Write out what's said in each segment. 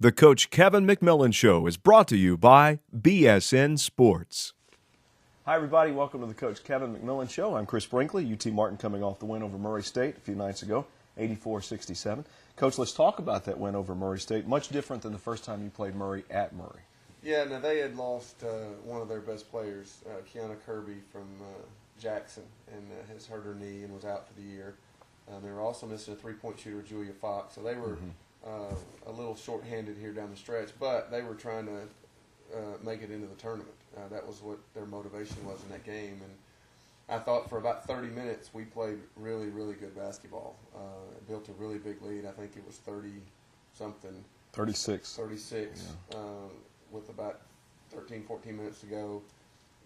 The Coach Kevin McMillan Show is brought to you by BSN Sports. Hi, everybody. Welcome to the Coach Kevin McMillan Show. I'm Chris Brinkley. UT Martin coming off the win over Murray State a few nights ago, 84-67. Coach, let's talk about that win over Murray State. Much different than the first time you played Murray at Murray. Yeah, no, they had lost one of their best players, Kiana Kirby from Jackson, and has hurt her knee and was out for the year. They were also missing a three-point shooter, Julia Fox, so they were a little short-handed here down the stretch, but they were trying to make it into the tournament. That was what their motivation was in that game, and I thought for about 30 minutes we played really, really good basketball. Built a really big lead. I think it was 30-something. 36. 36, yeah. With about 13, 14 minutes to go.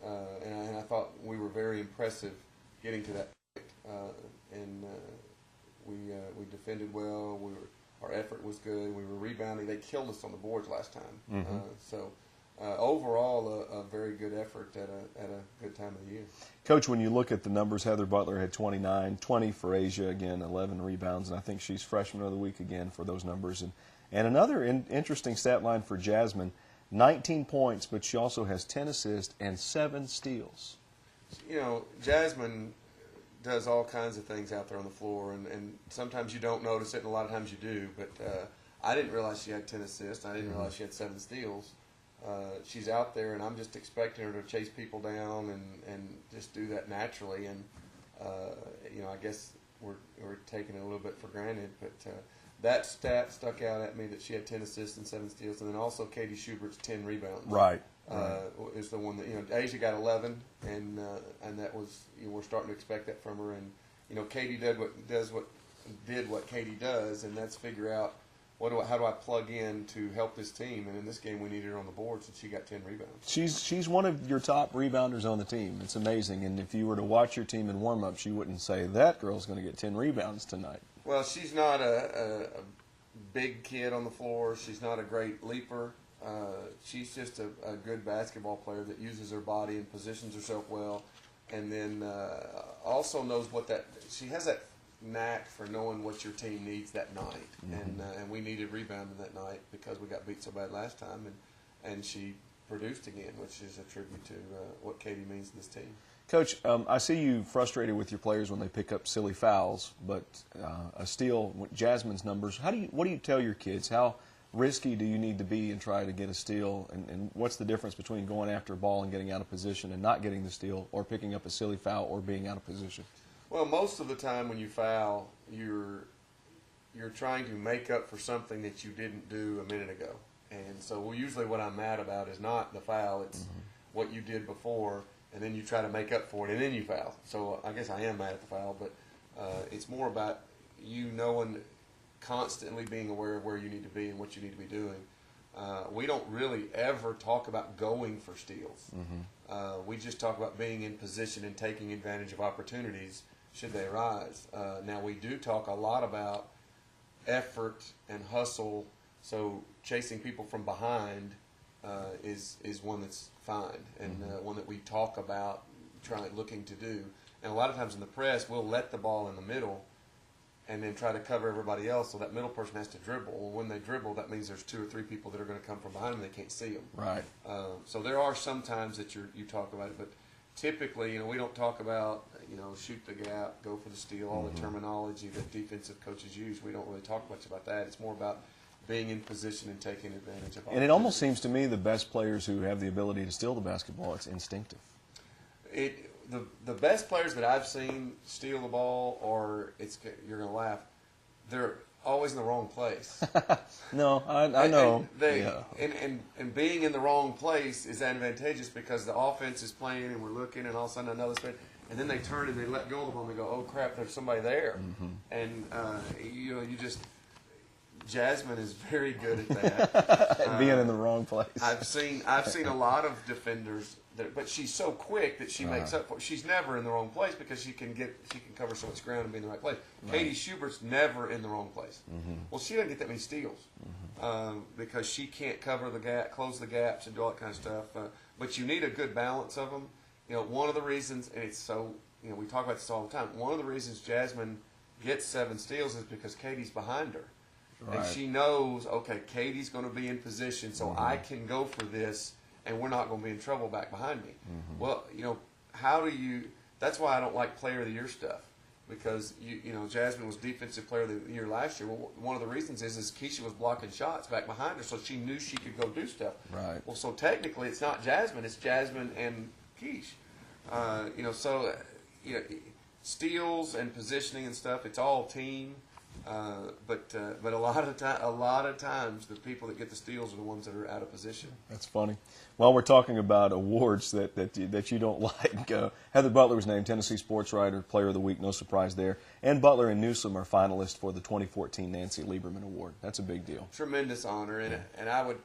And I thought we were very impressive getting to that point. We defended well. Our effort was good. We were rebounding. They killed us on the boards last time. Overall, a very good effort at a good time of the year. Coach, when you look at the numbers, Heather Butler had 29, 20 for Asia, again, 11 rebounds, and I think she's Freshman of the Week again for those numbers. And another interesting stat line for Jasmine, 19 points, but she also has 10 assists and 7 steals. You know, Jasmine does all kinds of things out there on the floor, and sometimes you don't notice it, and a lot of times you do. But I didn't realize she had 10 assists. I didn't realize she had 7 steals. She's out there, and I'm just expecting her to chase people down and just do that naturally. And you know, I guess we're taking it a little bit for granted, but that stat stuck out at me that she had 10 assists and 7 steals, and then also Katie Schubert's 10 rebounds. Right. Is the one that, you know, Asia got 11, and that was, you know, we're starting to expect that from her. And you know, Katie did what Katie does, and that's figure out how do I plug in to help this team. And in this game, we needed her on the boards, and she got 10 rebounds. She's one of your top rebounders on the team. It's amazing. And if you were to watch your team in warm-ups, you wouldn't say that girl's going to get 10 rebounds tonight. Well, she's not a big kid on the floor. She's not a great leaper. She's just a good basketball player that uses her body and positions herself well, and then also knows she has that knack for knowing what your team needs that night. And we needed rebounding that night because we got beat so bad last time, and she produced again, which is a tribute to what Katie means to this team. Coach, I see you frustrated with your players when they pick up silly fouls, but a steal, Jasmine's numbers, what do you tell your kids? How risky do you need to be and try to get a steal, and what's the difference between going after a ball and getting out of position and not getting the steal, or picking up a silly foul or being out of position? Well, most of the time when you foul, you're trying to make up for something that you didn't do a minute ago. And so usually what I'm mad about is not the foul, it's what you did before, and then you try to make up for it, and then you foul. So I guess I am mad at the foul, but it's more about you knowing, constantly being aware of where you need to be and what you need to be doing. We don't really ever talk about going for steals. We just talk about being in position and taking advantage of opportunities should they arise. Now, we do talk a lot about effort and hustle, so chasing people from behind is one that's fine, and one that we talk about looking to do. And a lot of times in the press, we'll let the ball in the middle and then try to cover everybody else, so that middle person has to dribble. Well, when they dribble, that means there's 2 or 3 people that are going to come from behind them, and they can't see them. Right. So there are some times that you talk about it, but typically, you know, we don't talk about, you know, shoot the gap, go for the steal, all the terminology that defensive coaches use. We don't really talk much about that. It's more about being in position and taking advantage of. And it almost seems to me the best players who have the ability to steal the basketball, it's instinctive. The best players that I've seen steal the ball, or you're going to laugh, they're always in the wrong place. No, I know. And being in the wrong place is advantageous because the offense is playing and we're looking, and all of a sudden another space, and then they turn and they let go of the ball and they go, oh crap, there's somebody there. And you know, Jasmine is very good at that. Being in the wrong place. I've seen a lot of defenders, but she's so quick that she makes up for it. She's never in the wrong place because she can cover so much ground and be in the right place. Katie Schubert's never in the wrong place. Well, she doesn't get that many steals because she can't cover the gap, close the gaps, and do all that kind of stuff. But you need a good balance of them. You know, one of the reasons, and it's so, you know, we talk about this all the time. One of the reasons Jasmine gets 7 steals is because Katie's behind her. Right. And she knows, okay, Katie's going to be in position, so I can go for this, and we're not going to be in trouble back behind me. Well, how do you? That's why I don't like Player of the Year stuff, because Jasmine was Defensive Player of the Year last year. Well, one of the reasons is Keisha was blocking shots back behind her, so she knew she could go do stuff. Right. Well, so technically it's not Jasmine; it's Jasmine and Keish. Steals and positioning and stuff, it's all team. But a lot of times the people that get the steals are the ones that are out of position. That's funny. While we're talking about awards that you don't like, Heather Butler was named Tennessee Sports Writer Player of the Week. No surprise there. And Butler and Newsom are finalists for the 2014 Nancy Lieberman Award. That's a big deal. Tremendous honor, and I would,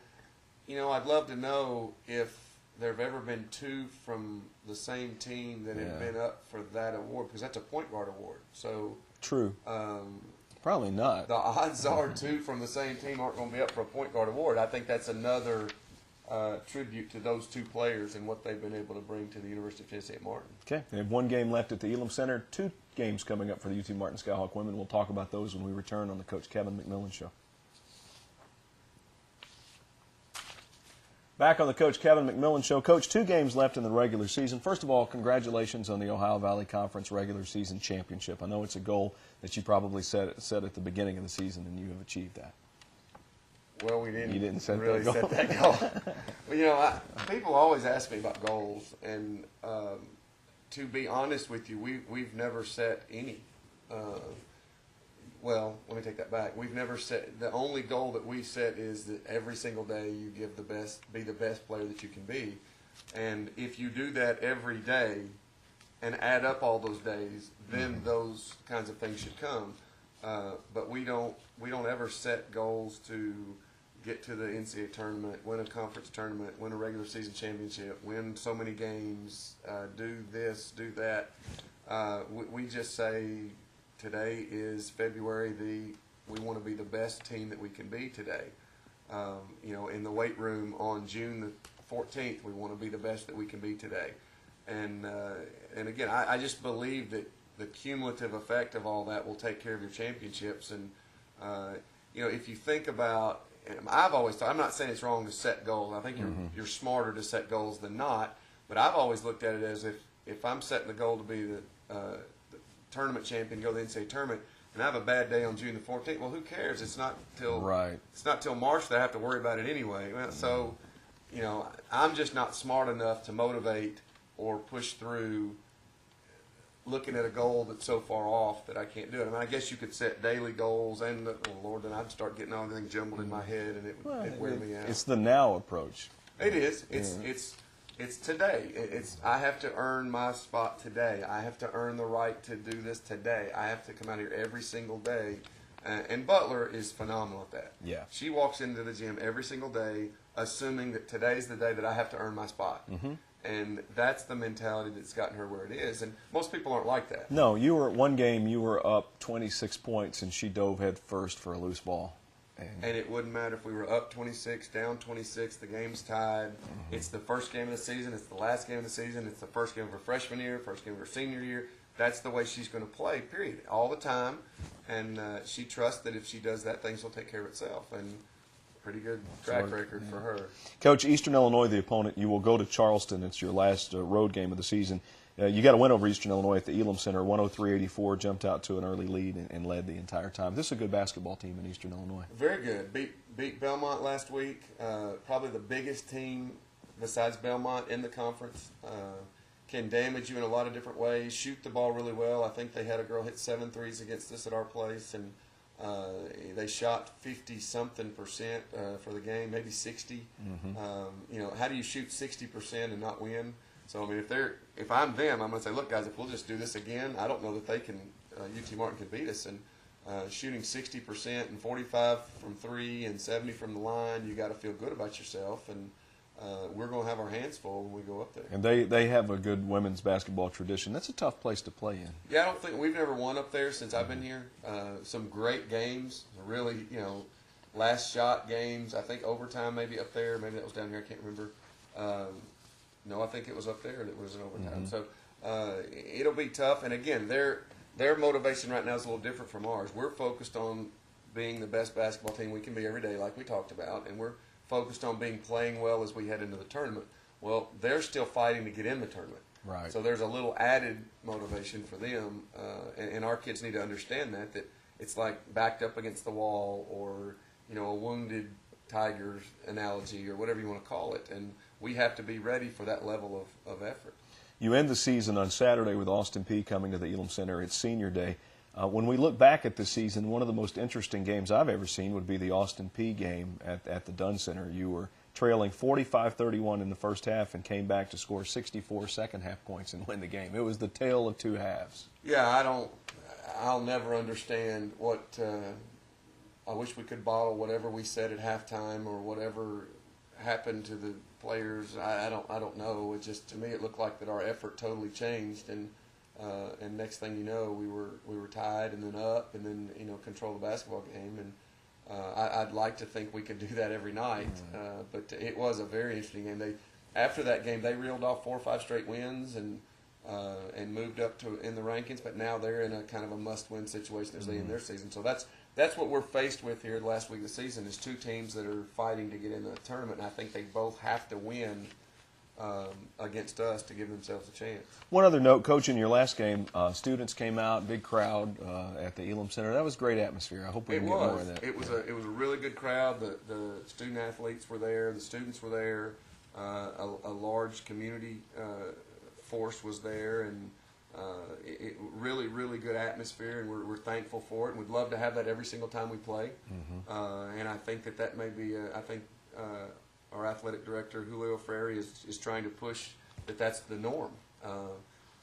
I'd love to know if there have ever been two from the same team that have been up for that award, because that's a point guard award. So true. Probably not. The odds are two from the same team aren't going to be up for a point guard award. I think that's another tribute to those two players and what they've been able to bring to the University of Tennessee at Martin. Okay. They have one game left at the Elam Center. 2 games coming up for the UT Martin Skyhawk women. We'll talk about those when we return on the Coach Kevin McMillan Show. Back on the Coach Kevin McMillan Show. Coach, 2 games left in the regular season. First of all, congratulations on the Ohio Valley Conference regular season championship. I know it's a goal that you probably set at the beginning of the season, and you have achieved that. Well, we didn't. You didn't set really that goal. set that goal. Well, people always ask me about goals, and to be honest with you, we've never set any. Well, let me take that back. We've never set. The only goal that we set is that every single day you give be the best player that you can be, and if you do that every day, and add up all those days, then those kinds of things should come. But we don't ever set goals to get to the NCAA tournament, win a conference tournament, win a regular season championship, win so many games, do this, do that. We just say, today is February. We want to be the best team that we can be today. In the weight room on June the 14th, we want to be the best that we can be today. And again, I just believe that the cumulative effect of all that will take care of your championships. And if you think about, and I've always thought, I'm not saying it's wrong to set goals. I think you're smarter to set goals than not. But I've always looked at it as if I'm setting the goal to be the tournament champion, go to the NCAA tournament, and I have a bad day on June the 14th, well, who cares? It's not till March that I have to worry about it anyway. Well, so, I'm just not smart enough to motivate or push through looking at a goal that's so far off that I can't do it. I mean, I guess you could set daily goals, and then I'd start getting everything jumbled in my head, and it'd wear me out. It's the now approach. It is. It's today. I have to earn my spot today. I have to earn the right to do this today. I have to come out here every single day. And Butler is phenomenal at that. Yeah. She walks into the gym every single day assuming that today's the day that I have to earn my spot. And that's the mentality that's gotten her where it is. And most people aren't like that. No, one game you were up 26 points, and she dove head first for a loose ball. And it wouldn't matter if we were up 26, down 26, the game's tied. It's the first game of the season. It's the last game of the season. It's the first game of her freshman year, first game of her senior year. That's the way she's going to play, period, all the time. And she trusts that if she does that, things will take care of itself. And pretty good track record for her. Coach, Eastern Illinois, the opponent, you will go to Charleston. It's your last road game of the season. You got a win over Eastern Illinois at the Elam Center, 103-84, jumped out to an early lead and led the entire time. This is a good basketball team in Eastern Illinois. Very good. Beat Belmont last week, probably the biggest team besides Belmont in the conference. Can damage you in a lot of different ways, shoot the ball really well. I think they had a girl hit 7 threes against us at our place, and they shot 50-something% for the game, maybe 60. How do you shoot 60% and not win? So, I mean, if I'm them, I'm going to say, look, guys, if we'll just do this again, I don't know that they can, UT Martin can beat us. And shooting 60% and 45 from 3 and 70 from the line, you got to feel good about yourself. And we're going to have our hands full when we go up there. And they have a good women's basketball tradition. That's a tough place to play in. Yeah, I don't think we've never won up there since I've been here. Some great games, really, last shot games. I think overtime maybe up there. Maybe that was down here. I can't remember. No, I think it was up there that was in overtime. So it'll be tough. And again, their motivation right now is a little different from ours. We're focused on being the best basketball team we can be every day, like we talked about, and we're focused on playing well as we head into the tournament. Well, they're still fighting to get in the tournament. Right. So there's a little added motivation for them, and our kids need to understand that it's like backed up against the wall, or a wounded tiger's analogy, or whatever you want to call it, and we have to be ready for that level of effort. You end the season on Saturday with Austin Peay coming to the Elam Center. It's senior day. When we look back at the season, one of the most interesting games I've ever seen would be the Austin Peay game at the Dunn Center. You were trailing 45-31 in the first half and came back to score 64 second-half points and win the game. It was the tale of two halves. Yeah, I'll never understand what I wish we could bottle whatever we said at halftime or whatever happened to the players. I don't know. It just, to me, it looked like that our effort totally changed, and next thing you know, we were tied and then up and then control the basketball game. And I'd like to think we could do that every night, but it was a very interesting game. After that game, they reeled off 4 or 5 straight wins and moved up to in the rankings. But now they're in a kind of a must-win situation as they end their season. So that's what we're faced with here the last week of the season, is 2 teams that are fighting to get in the tournament, and I think they both have to win against us to give themselves a chance. One other note, Coach, in your last game, students came out, big crowd at the Elam Center. That was great atmosphere. I hope we can get more of that. It was a really good crowd. The student athletes were there. The students were there. A large community force was there, and it really, really good atmosphere, and we're thankful for it. And we'd love to have that every single time we play. And I think that may be, our athletic director, Julio Frary, is trying to push that's the norm.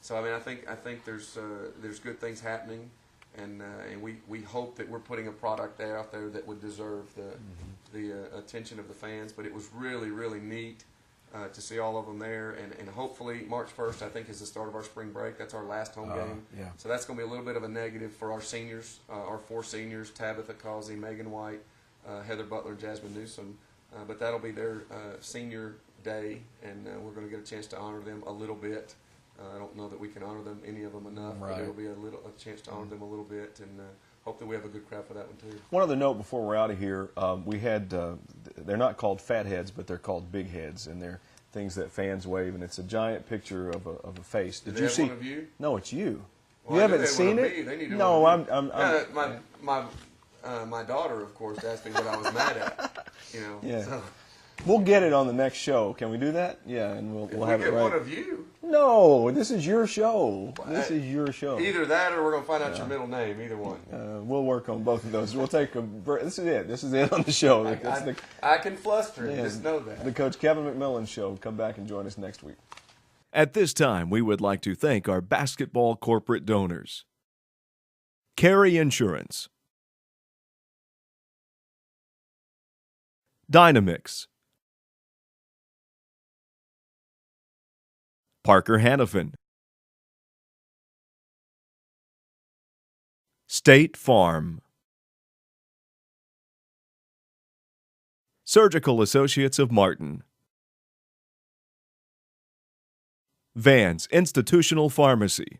So I mean, I think there's good things happening, and we hope that we're putting a product out there that would deserve the attention of the fans. But it was really, really neat to see all of them there, and hopefully March 1st, I think, is the start of our spring break. That's our last home game. Yeah. So that's going to be a little bit of a negative for our seniors, our 4 seniors: Tabitha Causey, Megan White, Heather Butler, and Jasmine Newsom. But that'll be their senior day, and we're going to get a chance to honor them a little bit. I don't know that we can honor them, any of them, enough, right. But it'll be a chance to honor them a little bit, and hope that we have a good crowd for that one too. One other note before we're out of here, we had, they're not called fat heads, but they're called big heads, and they're things that fans wave, and it's a giant picture of a face. Did they you have see? One of you? No, it's you. Well, You haven't seen it? They need to no, I'm my daughter, of course, asked me what I was mad at. Yeah. So. We'll get it on the next show. Can we do that? Yeah, and we'll have it right. One of you. No, this is your show. This is your show. Either that, or we're going to find out your middle name. Either one. We'll work on both of those. We'll take a break. This is it. This is it on the show. I can fluster. Just know that. The Coach Kevin McMillan Show. Come back and join us next week. At this time, we would like to thank our basketball corporate donors. Carey Insurance, Dynamix, Parker Hannafin, State Farm, Surgical Associates of Martin, Vans Institutional Pharmacy,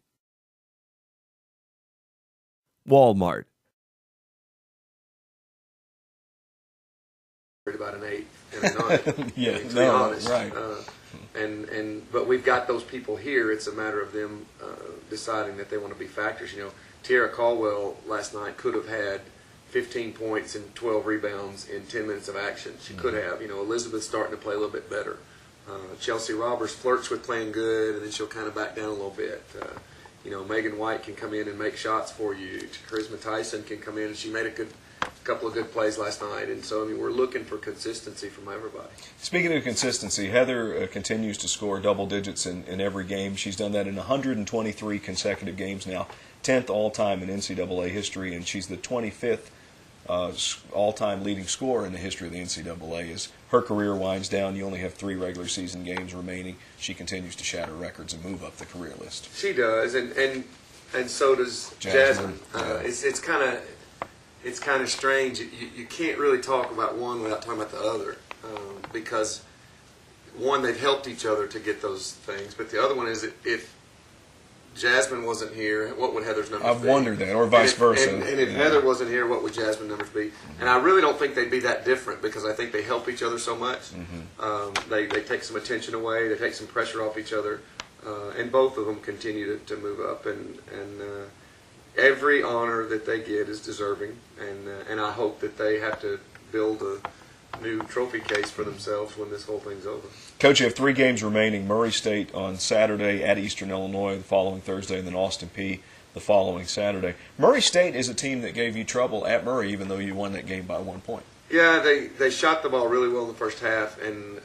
Walmart, About an 8 and a 9. Yeah, to be honest. Right. But we've got those people here. It's a matter of them deciding that they want to be factors. Tiara Caldwell last night could have had 15 points and 12 rebounds in 10 minutes of action. She could have. Elizabeth's starting to play a little bit better. Chelsea Roberts flirts with playing good, and then she'll kind of back down a little bit. Megan White can come in and make shots for you. Charisma Tyson can come in, and she made a couple of good plays last night. And so, we're looking for consistency from everybody. Speaking of consistency, Heather continues to score double digits in every game. She's done that in 123 consecutive games now, 10th all-time in NCAA history, and she's the 25th all-time leading scorer in the history of the NCAA. As her career winds down, you only have 3 regular season games remaining. She continues to shatter records and move up the career list. She does, and so does Jasmine. It's kind of strange. You can't really talk about one without talking about the other, because one, they've helped each other to get those things, but the other one is if Jasmine wasn't here, what would Heather's numbers I've be? wondered that, or vice versa. And if Heather wasn't here, what would Jasmine's numbers be? And I really don't think they'd be that different because I think they help each other so much. They take some attention away, they take some pressure off each other, and both of them continue to move up. And every honor that they get is deserving, and I hope that they have to build a new trophy case for themselves when this whole thing's over. Coach, you have 3 games remaining. Murray State on Saturday, at Eastern Illinois the following Thursday, and then Austin Peay the following Saturday. Murray State is a team that gave you trouble at Murray, even though you won that game by 1 point. Yeah, they shot the ball really well in the first half, and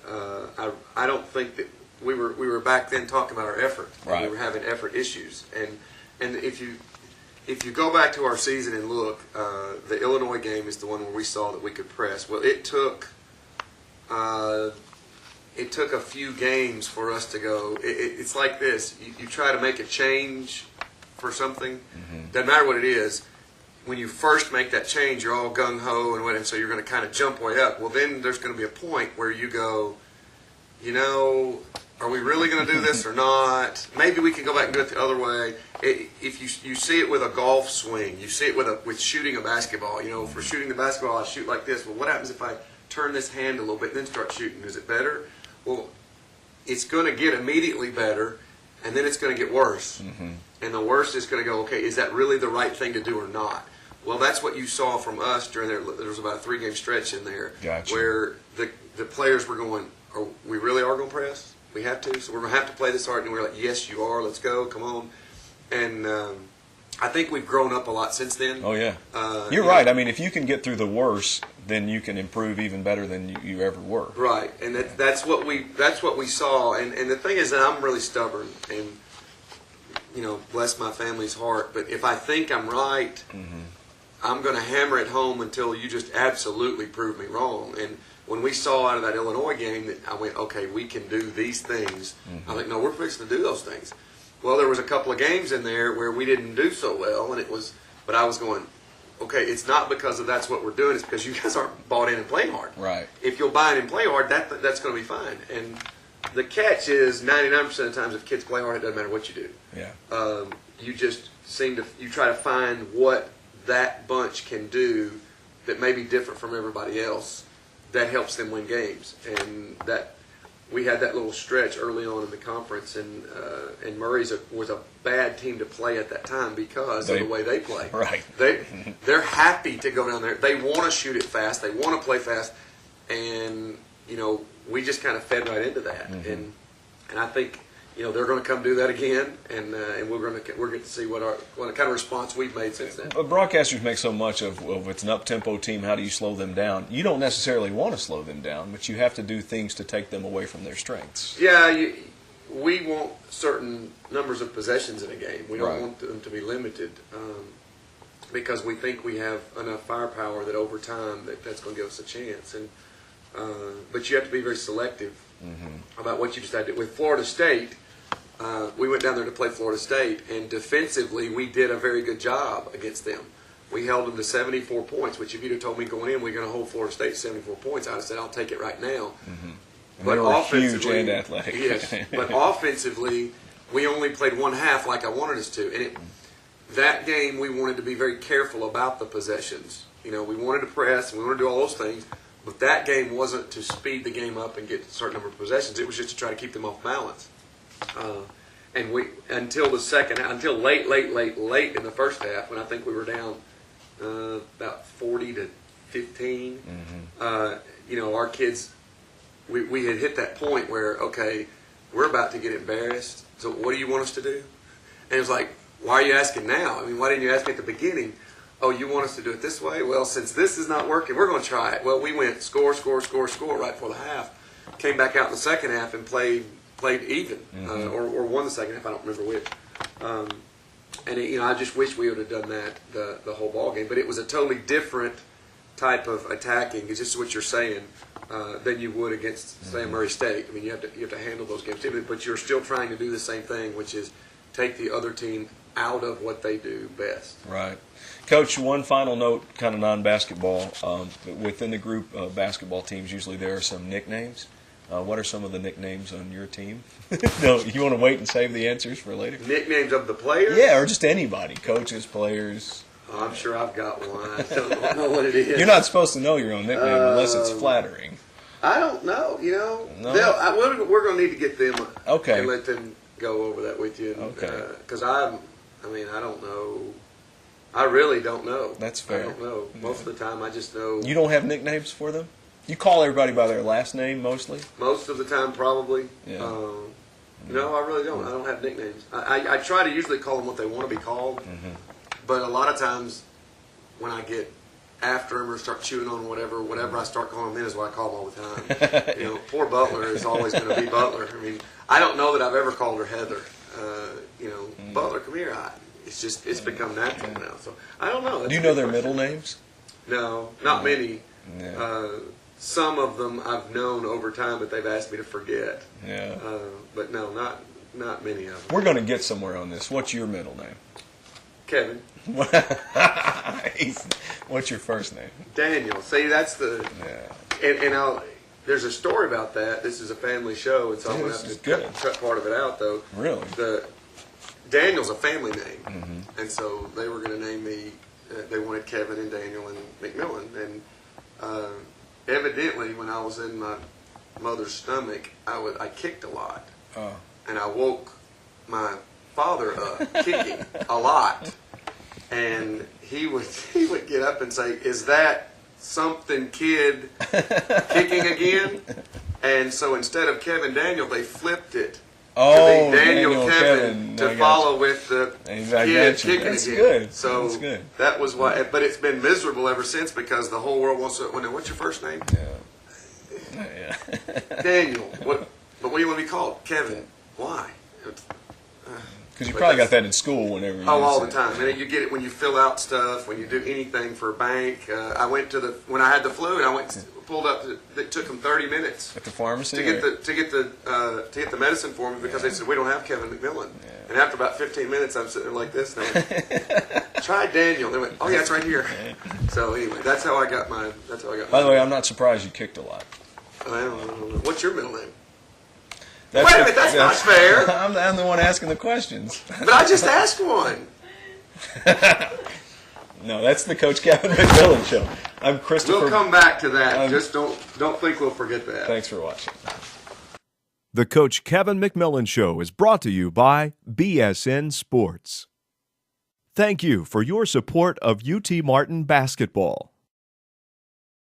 I don't think that we were back then talking about our effort. Right. We were having effort issues, and if you go back to our season and look, the Illinois game is the one where we saw that we could press. Well, it took a few games for us to go. It's like this: you try to make a change for something, doesn't matter what it is. When you first make that change, you're all gung ho and whatever, so you're going to kind of jump way up. Well, then there's going to be a point where you go, are we really going to do this or not? Maybe we can go back and do it the other way. If you see it with a golf swing, you see it with shooting a basketball. For shooting the basketball, I shoot like this. Well, what happens if I turn this hand a little bit and then start shooting? Is it better? Well, it's going to get immediately better, and then it's going to get worse. And the worst is going to go, okay, is that really the right thing to do or not? Well, that's what you saw from us during there. There was about a 3-game stretch in there where the players were going, we really are going to press? We have to? So we're going to have to play this hard. And we're like, yes, you are. Let's go. Come on. And I think we've grown up a lot since then. Oh, yeah. You're right. I mean, if you can get through the worst, then you can improve even better than you ever were. Right. And that's what we saw. And the thing is that I'm really stubborn. And, bless my family's heart. But if I think I'm right, I'm going to hammer it home until you just absolutely prove me wrong. And when we saw out of that Illinois game that I went, okay, we can do these things. I think, no, we're fixing to do those things. Well, there was a couple of games in there where we didn't do so well, but I was going, okay, it's not because of that's what we're doing. It's because you guys aren't bought in and playing hard. Right. If you'll buy in and play hard, that's going to be fine. And the catch is 99% of the times if kids play hard, it doesn't matter what you do. Yeah. You just you try to find what that bunch can do that may be different from everybody else that helps them win games. And that we had that little stretch early on in the conference, and Murray's was a bad team to play at that time because of the way they play. Right. They're happy to go down there. They want to shoot it fast. They want to play fast, and we just kind of fed right into that. And I think they're going to come do that again, and we're going to see what kind of response we've made since then. Broadcasters make so much of it's an up-tempo team, how do you slow them down? You don't necessarily want to slow them down, but you have to do things to take them away from their strengths. Yeah, we want certain numbers of possessions in a game. We don't want them to be limited because we think we have enough firepower that over time that's going to give us a chance. And but you have to be very selective about what you decide to do. With Florida State, we went down there to play Florida State, and defensively we did a very good job against them. We held them to 74 points, which if you'd have told me going in we're going to hold Florida State 74 points, I'd have said I'll take it right now. But they were huge and athletic. Yes, but offensively we only played one half like I wanted us to. And that game we wanted to be very careful about the possessions. We wanted to press, and we wanted to do all those things. But that game wasn't to speed the game up and get a certain number of possessions. It was just to try to keep them off balance. And until late in the first half, when I think we were down about 40-15, our kids, we had hit that point where, okay, we're about to get embarrassed. So what do you want us to do? And it was like, why are you asking now? I mean, why didn't you ask me at the beginning? Oh, you want us to do it this way? Well, since this is not working, we're going to try it. Well, we went score right before the half. Came back out in the second half and played even, or won the second half. I don't remember which. And I just wish we would have done that the whole ball game. But it was a totally different type of attacking. It's just what you're saying than you would against, say, Murray State. I mean, you have to handle those games too, but you're still trying to do the same thing, which is take the other team out of what they do best. Right. Coach, one final note, kind of non-basketball. Within the group of basketball teams, usually there are some nicknames. What are some of the nicknames on your team? No, you want to wait and save the answers for later? Nicknames of the players? Yeah, or just anybody, coaches, players. Oh, I'm sure I've got one. I don't know what it is. You're not supposed to know your own nickname unless it's flattering. I don't know. You know, No? we're going to need to get them Okay. and let them go over that with you. Okay. Because I don't know. I really don't know. That's fair. I don't know. Most of the time, I just know. You don't have nicknames for them? You call everybody by their last name mostly? Most of the time, probably. Yeah. No, I really don't. I don't have nicknames. I try to usually call them what they want to be called. Mm-hmm. But a lot of times, when I get after them or start chewing on whatever I start calling them then is what I call them all the time. You know, poor Butler is always going to be Butler. I mean, I don't know that I've ever called her Heather. Butler, come here. It's become natural now. So I don't know. That's Do you a know good their question. middle names? No, not many. Yeah. Some of them I've known over time, but they've asked me to forget. Yeah. But no, not many of them. We're going to get somewhere on this. What's your middle name? Kevin. What's your first name? Daniel. See, that's the. Yeah. And there's a story about that. This is a family show, and so I'm going to have to cut part of it out, though. Really? Daniel's a family name, and so they were going to name me. They wanted Kevin and Daniel and McMillan, and evidently, when I was in my mother's stomach, I kicked a lot, and I woke my father up kicking a lot, and he would get up and say, "Is that something, kid, kicking again?" And so instead of Kevin Daniel, they flipped it to be Daniel Kevin to follow with the kid kicking That's again. Good. So That's good. that was why. But it's been miserable ever since because the whole world wants to. Well, now, what's your first name? Yeah. Daniel. What? But what do you want to be called? Kevin. Why? Because you probably got that in school whenever you all say the time. And you get it when you fill out stuff, when you do anything for a bank. I went to when I had the flu, and I pulled up. It took them 30 minutes at the pharmacy to get the medicine for me because they said we don't have Kevin McMillan. Yeah. And after about 15 minutes, I'm sitting there like this. And I went, try Daniel. They went, oh yeah, it's right here. So anyway, that's how I got my. By the way, I'm not surprised you kicked a lot. I don't know. What's your middle name? Wait a minute, that's not fair. I'm the one asking the questions. But I just asked one. No, that's the Coach Kevin McMillan Show. I'm Christopher. We'll come back to that. Just don't think we'll forget that. Thanks for watching. The Coach Kevin McMillan Show is brought to you by BSN Sports. Thank you for your support of UT Martin basketball.